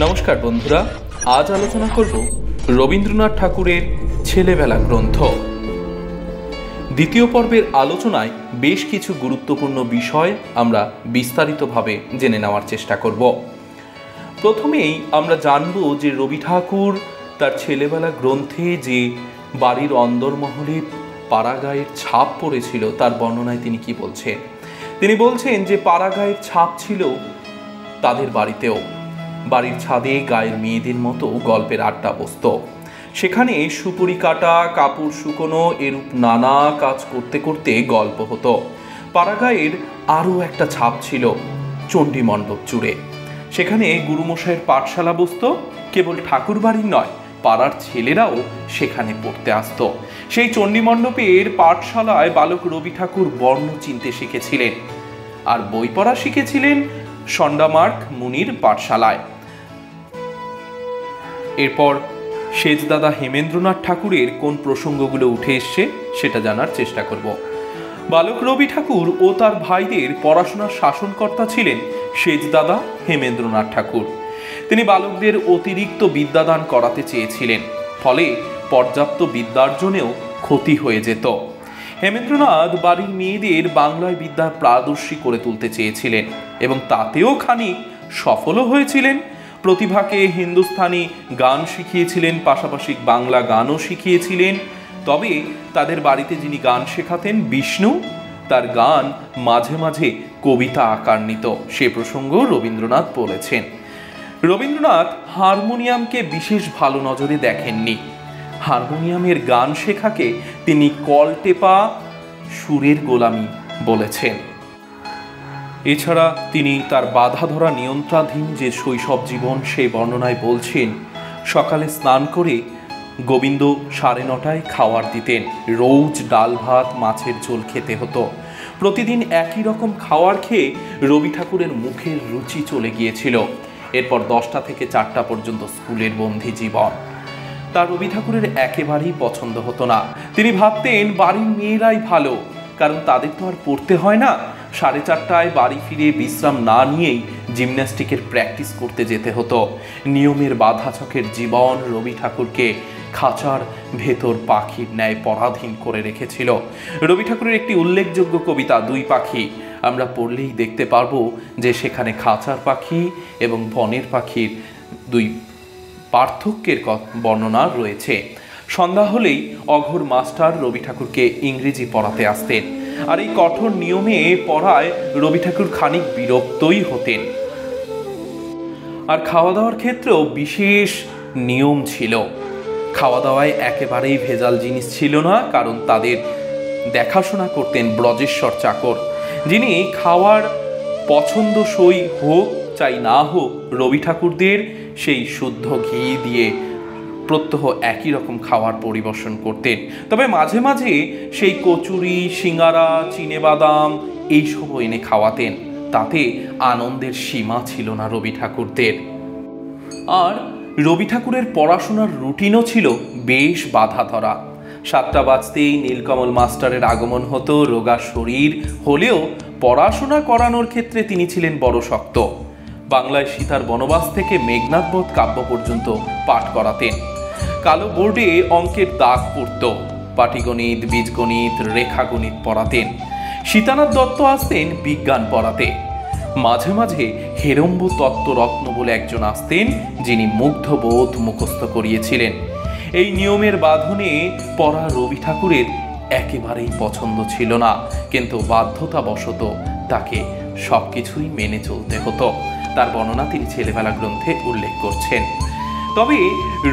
নমস্কার বন্ধুরা, আজ আলোচনা করব রবীন্দ্রনাথ ঠাকুরের ছেলেবেলা গ্রন্থ। দ্বিতীয় পর্বের আলোচনায় বেশ কিছু গুরুত্বপূর্ণ বিষয় আমরা বিস্তারিতভাবে জেনে নেওয়ার চেষ্টা করব। প্রথমেই আমরা জানব যে রবি ঠাকুর তার ছেলেবেলা গ্রন্থে যে বাড়ির অন্দরমহলে পাড়াগাঁয়ের ছাপ পড়েছিল তার বর্ণনায় তিনি কি বলছেন। তিনি বলছেন যে পাড়াগাঁয়ের ছাপ ছিল তাদের বাড়িতেও। বাড়ির ছাদে গায়ের মেয়েদের মতো গল্পের আড্ডা বসত। সেখানে সুপুরি কাটা, কাপড় শুকোনো, এরূপ নানা কাজ করতে করতে গল্প হতো। পাড়াগাঁয়ের আরও একটা ছাপ ছিল চণ্ডী মণ্ডপ জুড়ে। সেখানে গুরুমশাইয়ের পাঠশালা বসত। কেবল ঠাকুর বাড়ির নয়, পাড়ার ছেলেরাও সেখানে পড়তে আসত। সেই চণ্ডী মণ্ডপের পাঠশালায় বালক রবি ঠাকুর বর্ণ চিনতে শিখেছিলেন, আর বই পড়া শিখেছিলেন সন্ডামার্ক মুনির পাঠশালায়। এরপর সেজদাদা হেমেন্দ্রনাথ ঠাকুরের কোন প্রসঙ্গগুলো উঠে এসছে সেটা জানার চেষ্টা করব। বালক রবি ঠাকুর ও তার ভাইদের পড়াশোনার শাসনকর্তা ছিলেন সেজদাদা হেমেন্দ্রনাথ ঠাকুর। তিনি বালকদের অতিরিক্ত বিদ্যাদান করাতে চেয়েছিলেন, ফলে পর্যাপ্ত বিদ্যার্জনেও ক্ষতি হয়ে যেত। হেমেন্দ্রনাথ বাড়ির মেয়েদের বাংলায় বিদ্যার প্রাদর্শী করে তুলতে চেয়েছিলেন এবং তাতেও খানিক সফলও হয়েছিলেন। প্রতিভাকে হিন্দুস্তানি গান শিখিয়েছিলেন, পাশাপাশি বাংলা গানও শিখিয়েছিলেন। তবে তাদের বাড়িতে যিনি গান শেখাতেন বিষ্ণু, তার গান মাঝে মাঝে কবিতা আকার নিত। সে প্রসঙ্গ রবীন্দ্রনাথ বলেছেন। রবীন্দ্রনাথ হারমোনিয়ামকে বিশেষ ভালো নজরে দেখেননি। হারমোনিয়ামের গান শেখাকে তিনি কলটেপা সুরের গোলামি বলেছেন। এছাড়া তিনি তার বাধা ধরা নিয়ন্ত্রণাধীন যে শৈশব জীবন সেই বর্ণনায় বলছেন, সকালে স্নান করে গোবিন্দ 9:30 খাওয়ার দিতেন। রোজ ডাল ভাত মাছের ঝোল খেতে হতো। প্রতিদিন একই রকম খাওয়ার খেয়ে রবি ঠাকুরের মুখের রুচি চলে গিয়েছিল। এরপর 10টা থেকে 4টা পর্যন্ত স্কুলের বন্দি জীবন তার রবি ঠাকুরের একেবারেই পছন্দ হতো না। তিনি ভাবতেন বাড়ির মেয়েরাই ভালো, কারণ তাদের তো আর পড়তে হয় না। 4:30টায় বাড়ি ফিরে বিশ্রাম না নিয়েই জিমন্যাস্টিকের প্র্যাকটিস করতে যেতে হতো। নিয়মের বাধাচকের জীবন রবি ঠাকুরকে খাঁচার ভেতর পাখির ন্যায় পরাধীন করে রেখেছিল। রবি ঠাকুরের একটি উল্লেখযোগ্য কবিতা 2 পাখি আমরা পড়লেই দেখতে পারবো যে সেখানে খাঁচার পাখি এবং বনের পাখির 2 পার্থক্যের বর্ণনা রয়েছে। সন্ধ্যা হলেই অঘোর মাস্টার রবি ঠাকুরকে ইংরেজি পড়াতে আসতেন, আর এই কঠোর নিয়মে পড়ায় রবি ঠাকুর খানিক বিরক্তই হতেন। আর খাওয়া দাওয়ার ক্ষেত্রেও বিশেষ নিয়ম ছিল। খাওয়া দাওয়ায় একেবারেই ভেজাল জিনিস ছিল না, কারণ তাদের দেখাশোনা করতেন ব্রজেশ্বর চাকর, যিনি খাওয়ার পছন্দসই হোক চাই না হোক রবি ঠাকুরদের সেই শুদ্ধ ঘি দিয়ে প্রত্যহ একই রকম খাবার পরিবেশন করতেন। তবে মাঝে মাঝে সেই কচুরি, সিঙ্গারা, চিনেবাদাম এইসবও এনে খাওয়াতেন। তাতে আনন্দের সীমা ছিল না রবি ঠাকুরদের। আর রবি ঠাকুরের পড়াশোনার রুটিনও ছিল বেশ বাধা ধরা। 7টা বাজতেই নীলকমল মাস্টারের আগমন হতো। রোগা শরীর হলেও পড়াশোনা করানোর ক্ষেত্রে তিনি ছিলেন বড় শক্ত। বাংলায় সীতার বনবাস থেকে মেঘনাদ বধ কাব্য পর্যন্ত পাঠ করাতেন। কালো বোর্ডে অঙ্কের দাগ পড়ত। পাটিগণিত, বীজগণিত, রেখাগণিত পড়াতেন। সীতানাথ দত্ত আসতেন বিজ্ঞান পড়াতে। মাঝে মাঝে হেরম্ব তত্ত্ব রত্ন বলে একজন আসতেন, যিনি মুগ্ধবোধ মুখস্থ করিয়েছিলেন। এই নিয়মের বাঁধনে পড়া রবি ঠাকুরের একেবারেই পছন্দ ছিল না, কিন্তু বাধ্যতাবশত তাকে সবকিছুই মেনে চলতে হতো। তার বর্ণনা তিনি ছেলেবেলা গ্রন্থে উল্লেখ করছেন। তবে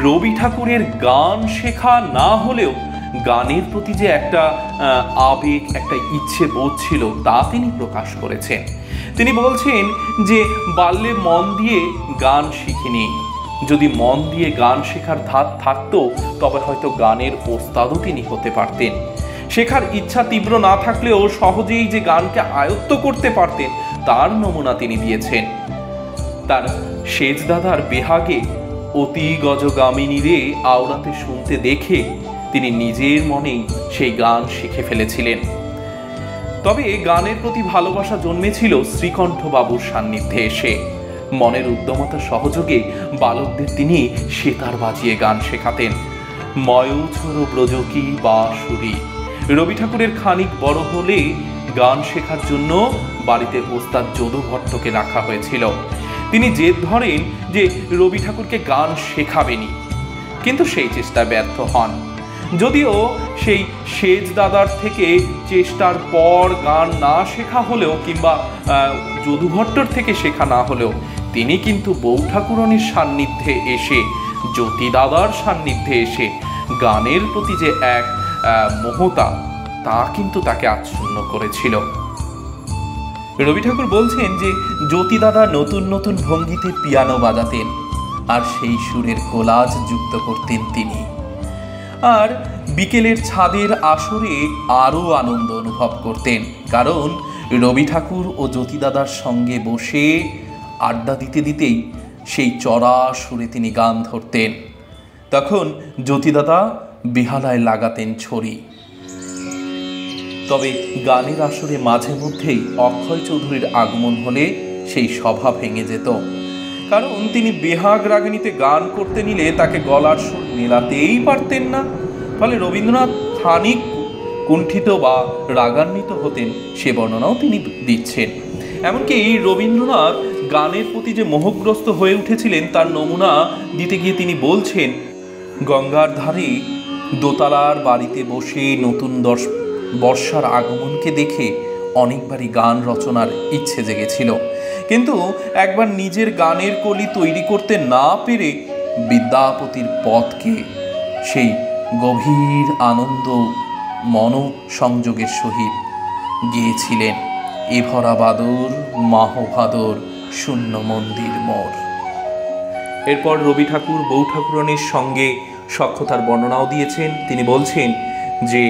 রবি ঠাকুরের গান শেখা না হলেও গানের প্রতি যে একটা আবেগ, একটা ইচ্ছে বোধ ছিল তা তিনি প্রকাশ করেছেন। তিনি বলছেন যে বাল্যে মন দিয়ে গান শিখিনি। যদি মন দিয়ে গান শেখার ধাত থাকতো তবে হয়তো গানের ওস্তাদও তিনি হতে পারতেন। শেখার ইচ্ছা তীব্র না থাকলেও সহজেই যে গানকে আয়ত্ত করতে পারতেন তার নমুনা তিনি দিয়েছেন। তার সেজদাদার বেহাগে অতি গজগামিনী রে আওড়াতে শুনতে দেখে তিনি নিজের মনেই সেই গান শিখে ফেলেছিলেন। তবে গানের প্রতি ভালোবাসা জন্মেছিল শ্রীকণ্ঠ বাবুর সান্নিধ্যে এসে। মনের উদ্যমতা সহযোগে বালকদের তিনি সেতার বাজিয়ে গান শেখাতেন। ময়ূছর ব্রজকি বা সুরি। রবি ঠাকুরের খানিক বড় হলে গান শেখার জন্য বাড়িতে ওস্তাদ যদু ভট্টকে রাখা হয়েছিল। তিনি জেদ ধরেন যে রবি ঠাকুরকে গান শেখাবেনি, কিন্তু সেই চেষ্টা ব্যর্থ হন। যদিও সেই সেজ দাদার থেকে চেষ্টার পর গান না শেখা হলেও কিংবা যদু ভট্টর থেকে শেখা না হলেও তিনি কিন্তু বউ ঠাকুরানীর সান্নিধ্যে এসে, জ্যোতি দাদার সান্নিধ্যে এসে গানের প্রতি যে এক মোহতা, তা কিন্তু তাকে আচ্ছন্ন করেছিল। রবি ঠাকুর বলছেন যে জ্যোতি দাদা নতুন নতুন ভঙ্গিতে পিয়ানো বাজাতেন আর সেই সুরের কোলাজ যুক্ত করতেন তিনি। আর বিকেলের ছাদের আসরে আরও আনন্দ অনুভব করতেন, কারণ রবি ঠাকুর ও জ্যোতি দাদার সঙ্গে বসে আড্ডা দিতে দিতেই সেই চড়া সুরে তিনি গান ধরতেন। তখন জ্যোতি দাদা বেহালায় লাগাতেন ছড়ি। তবে গানের আসরে মাঝে মধ্যেই অক্ষয় চৌধুরীর আগমন হলে সেই সভা ভেঙে যেত, কারণ তিনি বেহাগ রাগিণীতে গান করতে নিলে তাকে গলার সুর মেলাতেই পারতেন না। ফলে রবীন্দ্রনাথ খানিক কুণ্ঠিত বা রাগান্বিত হতেন, সে বর্ণনাও তিনি দিচ্ছেন। এমনকি রবীন্দ্রনাথ গানের প্রতি যে মোহগ্রস্ত হয়ে উঠেছিলেন তার নমুনা দিতে গিয়ে তিনি বলছেন, গঙ্গার ধারে দোতলার বাড়িতে বসে নতুন বর্ষার আগমনকে দেখে অনেকবারই গান রচনার ইচ্ছে জেগেছিল, কিন্তু একবার নিজের গানের কলি তৈরি করতে না পেরে বিদ্যাপতির পথকে সেই গভীর আনন্দ মনোসংযোগের সহিত গেয়েছিলেন। এ ভরা বাদর মাহভাদর শূন্য মন্দির মোর। এরপর রবি ঠাকুর বউ ঠাকুরানীর সঙ্গে সখ্যতার বর্ণনাও দিয়েছেন। তিনি বলছেন যে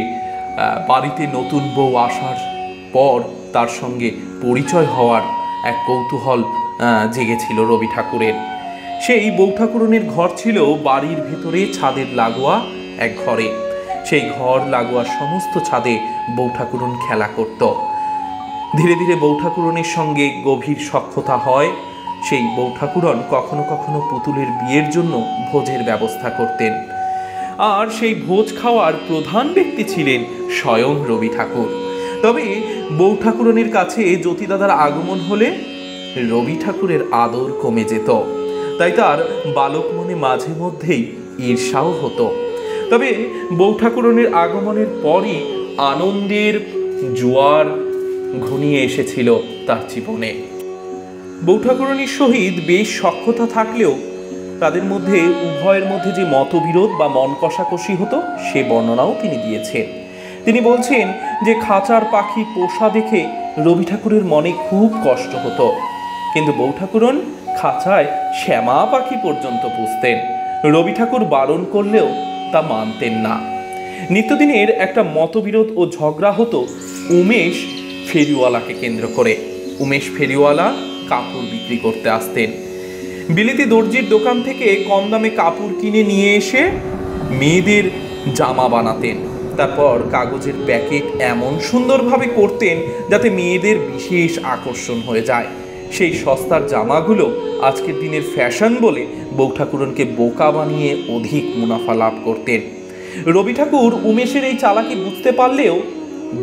বাড়িতে নতুন বউ আসার পর তার সঙ্গে পরিচয় হওয়ার এক কৌতূহল জেগেছিল রবি ঠাকুরের। সেই বউ ঠাকুরানীর ঘর ছিল বাড়ির ভেতরে ছাদের লাগোয়া এক ঘরে। সেই ঘর লাগোয়া সমস্ত ছাদে বউ ঠাকুরন খেলা করত। ধীরে ধীরে বউ ঠাকুরনের সঙ্গে গভীর সখ্যতা হয়। সেই বউ ঠাকুরন কখনো কখনো পুতুলের বিয়ের জন্য ভোজের ব্যবস্থা করতেন, আর সেই ভোজ খাওয়ার প্রধান ব্যক্তি ছিলেন স্বয়ং রবি ঠাকুর। তবে বউ ঠাকুরনের কাছে জ্যোতি দাদার আগমন হলে রবি ঠাকুরের আদর কমে যেত, তাই তার বালক মনে মাঝে মধ্যেই ঈর্ষাও হতো। তবে বউ ঠাকুরনের আগমনের পরই আনন্দের জোয়ার ঘনিয়ে এসেছিল তার জীবনে। বউ ঠাকুরানীর সহিত বেশ সখ্যতা থাকলেও তাদের মধ্যে উভয়ের মধ্যে যে মতবিরোধ বা মন কষাকষি হতো সে বর্ণনাও তিনি দিয়েছেন। তিনি বলছেন যে খাঁচার পাখি পোষা দেখে রবি ঠাকুরের মনে খুব কষ্ট হতো, কিন্তু বউ ঠাকুরন খাঁচায় শ্যামা পাখি পর্যন্ত পুষতেন। রবি ঠাকুর বারণ করলেও তা মানতেন না। নিত্যদিনের একটা মতবিরোধ ও ঝগড়া হতো উমেশ ফেরিওয়ালাকে কেন্দ্র করে। উমেশ ফেরিওয়ালা কাপড় বিক্রি করতে আসতেন। বিলেতি দর্জির দোকান থেকে কম দামে কাপড় কিনে নিয়ে এসে মেয়েদের জামা বানাতেন। তারপর কাগজের প্যাকেট এমন সুন্দরভাবে করতেন যাতে মেয়েদের বিশেষ আকর্ষণ হয়ে যায়। সেই সস্তার জামাগুলো আজকের দিনের ফ্যাশন বলে বউ ঠাকুরনকে বোকা বানিয়ে অধিক মুনাফা লাভ করতেন। রবি ঠাকুর উমেশের এই চালাকি বুঝতে পারলেও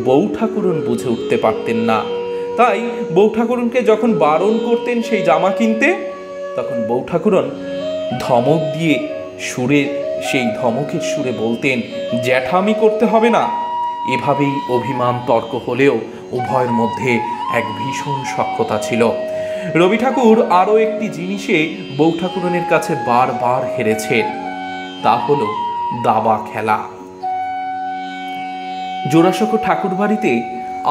বউ ঠাকুরন বুঝে উঠতে পারতেন না। তাই বউ ঠাকুরনকে যখন বারণ করতেন সেই জামা কিনতে, তখন বউ ঠাকুরন ধমক দিয়ে সেই ধমকের সুরে বলতেন, জ্যাঠামি করতে হবে না। এভাবেই অভিমান তর্ক হলেও উভয়ের মধ্যে এক ভীষণ সখ্যতা ছিল। রবি ঠাকুর আরও একটি জিনিসে বউ ঠাকুরনের কাছে বারবার হেরেছেন, তা হলো দাবা খেলা। জোড়াসাঁকো ঠাকুর বাড়িতে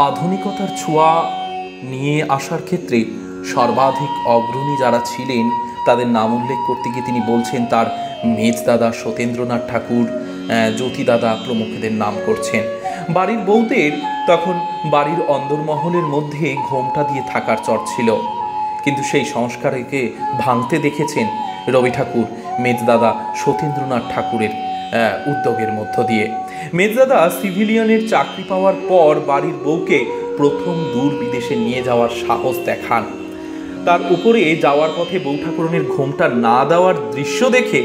আধুনিকতার ছোঁয়া নিয়ে আসার ক্ষেত্রে সর্বাধিক অগ্রণী যারা ছিলেন তাদের নাম উল্লেখ করতে গিয়ে তিনি বলছেন তার মেজদাদা সত্যেন্দ্রনাথ ঠাকুর, জ্যোতি দাদা প্রমুখদের নাম করছেন। বাড়ির বউদের তখন বাড়ির অন্দরমহলের মধ্যে ঘোমটা দিয়ে থাকার চট ছিল, কিন্তু সেই সংস্কারকে ভাঙতে দেখেছেন রবি ঠাকুর মেজদাদা সত্যেন্দ্রনাথ ঠাকুরের উদ্যোগের মধ্য দিয়ে। মেজদাদা সিভিলিয়নের চাকরি পাওয়ার পর বাড়ির বউকে প্রথম দূর বিদেশে নিয়ে যাওয়ার সাহস দেখান। তার উপরে যাওয়ার পথে বউ ঠাকুরনের ঘোমটা না দেওয়ার দৃশ্য দেখে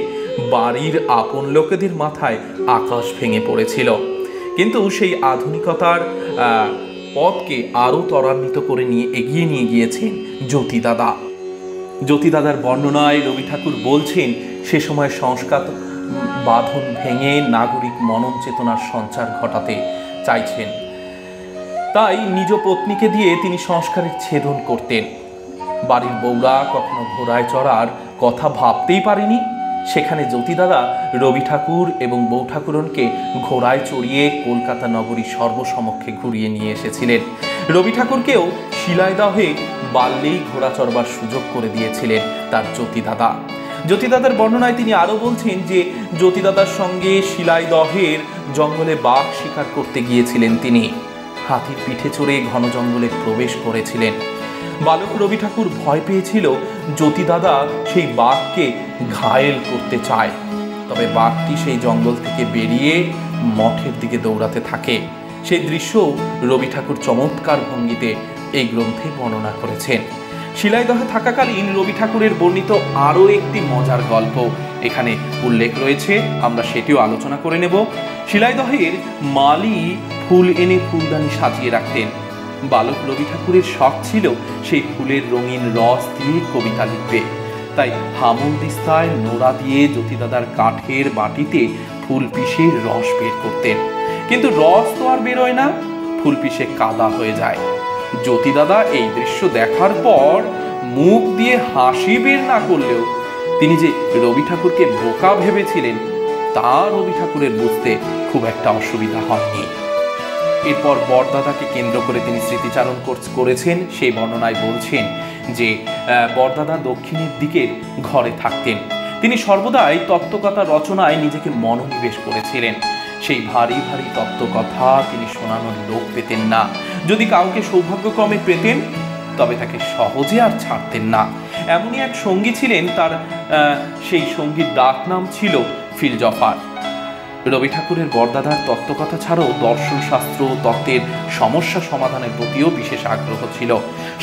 বাড়ির আপন লোকেদের মাথায় আকাশ ভেঙে পড়েছিল। কিন্তু সেই আধুনিকতার পথকে আরও ত্বরান্বিত করে এগিয়ে নিয়ে গিয়েছেন জ্যোতিদাদা। জ্যোতিদাদার বর্ণনায় রবি ঠাকুর বলছেন সে সময় সংস্কার বাঁধন ভেঙে নাগরিক মনন চেতনার সঞ্চার ঘটাতে চাইছেন, তাই নিজ পত্নীকে দিয়ে তিনি সংস্কারের ছেদন করতেন। বাড়ির বউরা কখনো ঘোড়ায় চড়ার কথা ভাবতেই পারেনি, সেখানে জ্যোতিদাদা রবি ঠাকুর এবং বউ ঠাকুরনকে ঘোড়ায় চড়িয়ে কলকাতা নগরী সর্বসমক্ষে ঘুরিয়ে নিয়ে এসেছিলেন। রবি ঠাকুরকেও শিলাইদহে বাল্যেই ঘোড়া চড়বার সুযোগ করে দিয়েছিলেন তার জ্যোতিদাদা। জ্যোতিদাদার বর্ণনায় তিনি আরও বলছেন যে জ্যোতিদাদার সঙ্গে শিলাইদহের জঙ্গলে বাঘ শিকার করতে গিয়েছিলেন তিনি। হাতির পিঠে চড়ে ঘন জঙ্গলে প্রবেশ করেছিলেন। বালক রবি ঠাকুর ভয় পেয়েছিল জ্যোতিদাদা সেই বাঘকে ঘায়েল করতে চায়, তবে বাঘটি সেই জঙ্গল থেকে বেরিয়ে মঠের দিকে দৌড়াতে থাকে। সেই দৃশ্য রবি ঠাকুর চমৎকার ভঙ্গিতে এই গ্রন্থে বর্ণনা করেছেন। শিলাইদহে থাকাকালীন রবি ঠাকুরের বর্ণিত আরও একটি মজার গল্প এখানে উল্লেখ রয়েছে, আমরা সেটিও আলোচনা করে নেব। শিলাইদহের মালি ফুল এনে ফুলদানি সাজিয়ে রাখতেন। বালক রবি ঠাকুরের শখ ছিল সেই ফুলের রঙিন রস দিয়ে কবিতা লিখবে, তাই হামলদিস্তায় নোড়া দিয়ে জ্যোতিদাদার কাঠের বাটিতে ফুল পিষে রস বের করতেন। কিন্তু রস তো আর বেরোয় না, ফুল পিষে কাদা হয়ে যায়। জ্যোতিদাদা এই দৃশ্য দেখার পর মুখ দিয়ে হাসি বের না করলেও তিনি যে রবি ঠাকুরকে বোকা ভেবেছিলেন তা রবি ঠাকুরের বুঝতে খুব একটা অসুবিধা হয়নি। এরপর বরদাদাকে কেন্দ্র করে তিনি স্মৃতিচারণ করেছেন। সেই বর্ণনায় বলছেন যে বরদাদা দক্ষিণের দিকের ঘরে থাকতেন। তিনি সর্বদাই তত্ত্বকথা রচনায় নিজেকে মনোনিবেশ করেছিলেন। সেই ভারী ভারী তত্ত্বকথা তিনি শোনানোর লোক পেতেন না। যদি কাউকে সৌভাগ্যক্রমে পেতেন তবে তাকে সহজে আর ছাড়তেন না। এমনই এক সঙ্গী ছিলেন, তার সেই সঙ্গীর ডাক নাম ছিল ফিলজফার। রবি ঠাকুরের বরদাদার তত্ত্বকথা ছাড়াও দর্শনশাস্ত্র তত্ত্বের সমস্যা সমাধানের প্রতিও বিশেষ আগ্রহ ছিল।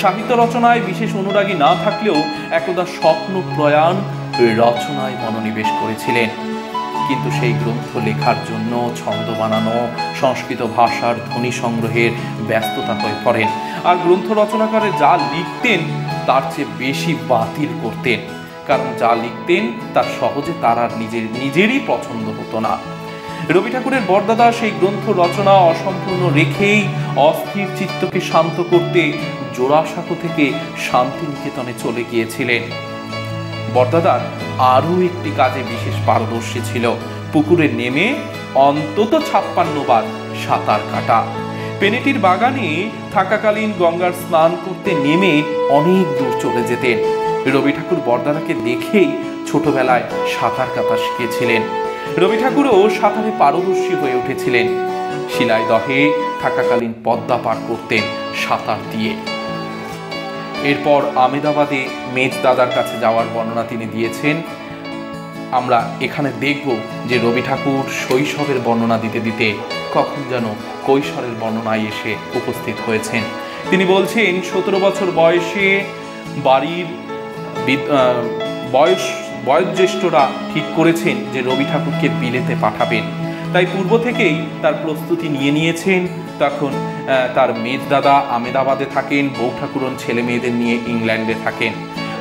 সাহিত্য রচনায় বিশেষ অনুরাগী না থাকলেও একদা স্বপ্ন প্রয়াণ রচনায় মনোনিবেশ করেছিলেন। কিন্তু সেই গ্রন্থ লেখার জন্য ছন্দ বানানো, সংস্কৃত ভাষার ধ্বনি সংগ্রহের ব্যস্ততা হয়ে পড়েন। আর গ্রন্থ রচনাকারে যা লিখতেন তার চেয়ে বেশি বাতিল করতেন, কারণ যা লিখতেন তার সহজে তার আর নিজেরই পছন্দ হতো না। রবি ঠাকুরের বরদাদা সেই গ্রন্থ রচনা অসম্পূর্ণ রেখেই অস্থির চিত্তকে শান্ত করতে জোড়াসাঁকো থেকে শান্তিনিকেতনে চলে গিয়েছিলেন। বরদাদার আরও একটি কাজে বিশেষ পারদর্শী ছিল, পুকুরে নেমে অন্তত 56 বার সাঁতার কাটা। পেনেটির বাগানে থাকাকালীন গঙ্গার স্নান করতে নেমে অনেক দূর চলে যেতেন। রবি ঠাকুর বরদাদাকে দেখেই ছোটবেলায় সাঁতার কাটা শিখেছিলেন। রবি ঠাকুরও সাঁতারে পারদর্শী হয়ে উঠেছিলেন। শিলাইদহে থাকাকালীন পদ্মা পার করতেন সাঁতার দিয়ে। এরপর আমেদাবাদে মেজ দাদার কাছে যাওয়ার বর্ণনা তিনি দিয়েছেন। আমরা এখানে দেখব যে রবি ঠাকুর শৈশবের বর্ণনা দিতে দিতে কখন যেন কৈশোরের বর্ণনায় এসে উপস্থিত হয়েছেন। তিনি বলছেন 17 বছর বয়সে বাড়ির বয়োজ্যেষ্ঠরা ঠিক করেছেন যে রবি ঠাকুরকে বিলেতে পাঠাবেন, তাই পূর্ব থেকেই তার প্রস্তুতি নিয়ে নিয়েছেন। তখন তার মেজ দাদা আমেদাবাদে থাকেন, বউ ঠাকুরন ছেলে মেয়েদের নিয়ে ইংল্যান্ডে থাকেন।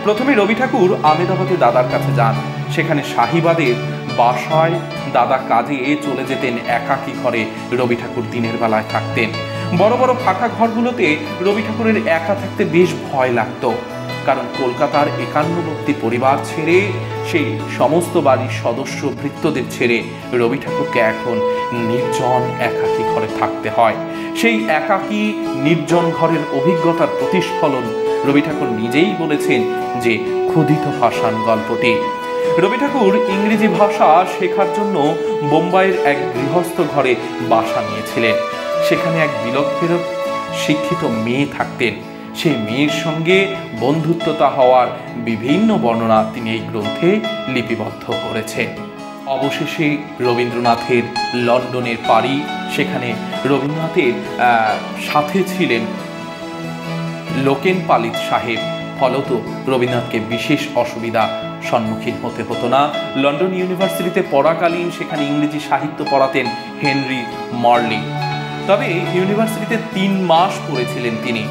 প্রথমে রবি ঠাকুর আমেদাবাদে দাদার কাছে যান। সেখানে শাহিবাদের বাসায় দাদা কাজে চলে যেতেন। একাকী ঘরে রবি ঠাকুর দিনের বেলায় থাকতেন। বড় বড় ফাঁকা ঘরগুলোতে রবি ঠাকুরের একা থাকতে বেশ ভয় লাগত, কারণ কলকাতার 51টি পরিবার ছেড়ে, সেই সমস্ত বাড়ির সদস্য ভৃত্যদের ছেড়ে রবি ঠাকুরকে এখন নির্জন একাকী ঘরে থাকতে হয়। সেই একাকী নির্জন ঘরের অভিজ্ঞতার প্রতিস্ফলন রবি ঠাকুর নিজেই বলেছেন যে ক্ষুধিত ভাষান গল্পটি। রবি ঠাকুর ইংরেজি ভাষা শেখার জন্য বোম্বাইয়ের এক গৃহস্থ ঘরে বাসা নিয়েছিলেন। সেখানে এক বিলক্ষণ শিক্ষিত মেয়ে থাকতেন। সেই মেয়ের সঙ্গে বন্ধুত্বতা হওয়ার বিভিন্ন বর্ণনা তিনি এই গ্রন্থে লিপিবদ্ধ করেছেন। অবশেষে রবীন্দ্রনাথের লন্ডনের পাড়ি। সেখানে রবীন্দ্রনাথের সাথে ছিলেন লোকেন পালিত সাহেব, ফলত রবীন্দ্রনাথকে বিশেষ অসুবিধা সম্মুখীন হতে হতো না। লন্ডন ইউনিভার্সিটিতে পড়াকালীন সেখানে ইংরেজি সাহিত্য পড়াতেন হেনরি মরলি। তবে ইউনিভার্সিটিতে 3 মাস পড়েছিলেন তিনি।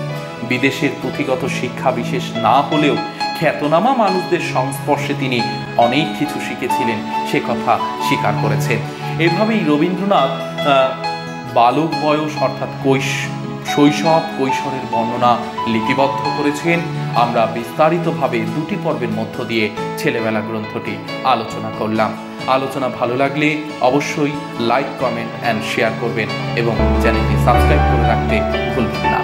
বিদেশের পুঁথিগত শিক্ষা বিশেষ না হলেও খ্যাতনামা মানুষদের সংস্পর্শে তিনি অনেক কিছু শিখেছিলেন, সে কথা স্বীকার করেছেন। এভাবেই রবীন্দ্রনাথ বালক বয়স অর্থাৎ শৈশব কৈশোরের বর্ণনা লিপিবদ্ধ করেছেন। আমরা বিস্তারিতভাবে 2টি পর্বের মধ্য দিয়ে ছেলেবেলা গ্রন্থটি আলোচনা করলাম। আলোচনা ভালো লাগলে অবশ্যই লাইক, কমেন্ট অ্যান্ড শেয়ার করবেন এবং চ্যানেলটি সাবস্ক্রাইব করে রাখতে ভুলবেন না।